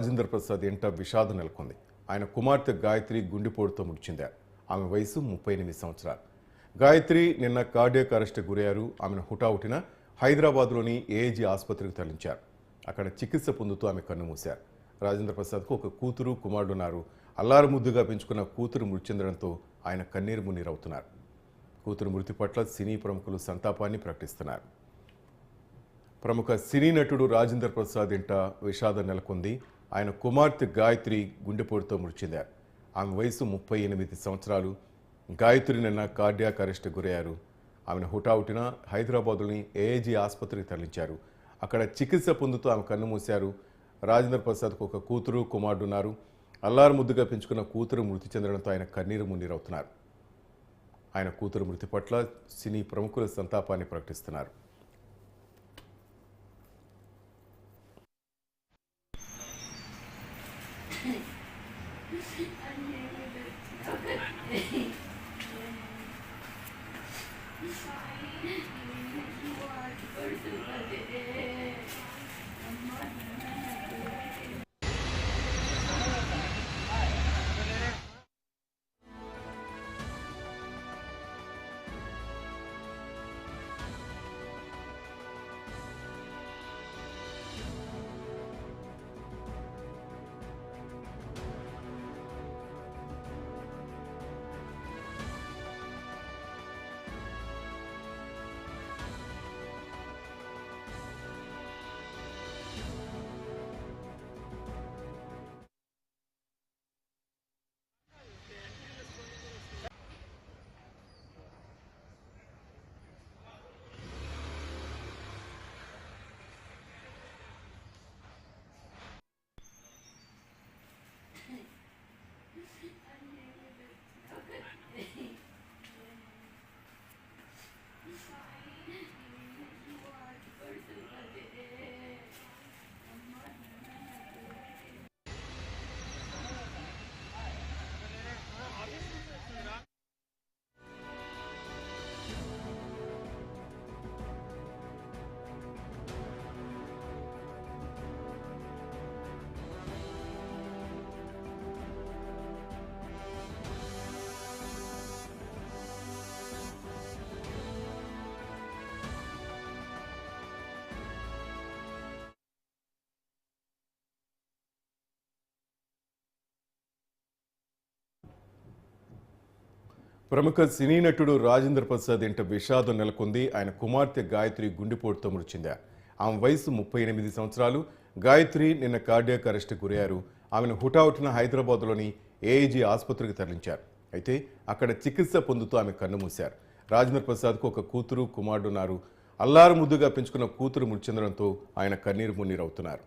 రాజేంద్ర ప్రసాద్ ఇంట విషాదం నెలకొంది. ఆయన కుమార్తె గాయత్రి గుండెపోటుతో మృతి చెందారు. ఆమె వయసు 38 సంవత్సరాలు. గాయత్రి నిన్న కార్డియాక్ అరెస్ట్ గురయ్యారు. ఆమెను హుటాహుటిన హైదరాబాద్లోని ఏఏజీ ఆసుపత్రికి తరలించారు. అక్కడ చికిత్స పొందుతూ ఆమె కన్నుమూశారు. రాజేంద్ర ప్రసాద్కు ఒక కూతురు, కుమారుడున్నారు. అల్లారు ముద్దుగా పెంచుకున్న కూతురు మృతి చెందడంతో ఆయన కన్నీరు మున్నీరవుతున్నారు. కూతురు మృతి పట్ల సినీ ప్రముఖులు సంతాపాన్ని ప్రకటిస్తున్నారు. ప్రముఖ సినీ నటుడు రాజేంద్ర ప్రసాద్ ఇంట విషాదం నెలకొంది. ఆయన కుమార్తె గాయత్రి గుండెపోటుతో మృతి చెందారు. ఆమె వయసు 38 సంవత్సరాలు. గాయత్రి నిన్న కార్డియాక్ అరెస్ట్ గురయ్యారు. ఆమెను హుటాహుటిన హైదరాబాద్లోని ఏఏజీ ఆసుపత్రికి తరలించారు. అక్కడ చికిత్స పొందుతూ ఆమె కన్నుమూశారు. రాజేంద్ర ప్రసాద్కు ఒక కూతురు, కుమారుడున్నారు. అల్లారు ముద్దుగా పెంచుకున్న కూతురు మృతి చెందడంతో ఆయన కన్నీరు మున్నీరవుతున్నారు. ఆయన కూతురు మృతి పట్ల సినీ ప్రముఖులు సంతాపాన్ని ప్రకటిస్తున్నారు. ప్రముఖ సినీ నటుడు రాజేంద్ర ప్రసాద్ ఇంట విషాదం నెలకొంది. ఆయన కుమార్తె గాయత్రి గుండెపోటుతో మృతి చెందారు. ఆమె వయసు 38 సంవత్సరాలు. గాయత్రి నిన్న కార్డియాక్ అరెస్ట్ గురయ్యారు. ఆమెను హుటాహుటిన హైదరాబాద్లోని ఏఏజీ ఆసుపత్రికి తరలించారు. అయితే అక్కడ చికిత్స పొందుతూ ఆమె కన్నుమూశారు. రాజేంద్ర ప్రసాద్కు ఒక కూతురు, కుమారుడున్నారు. అల్లారు ముద్దుగా పెంచుకున్న కూతురు మృతి చెందడంతో ఆయన కన్నీరు మున్నీరవుతున్నారు.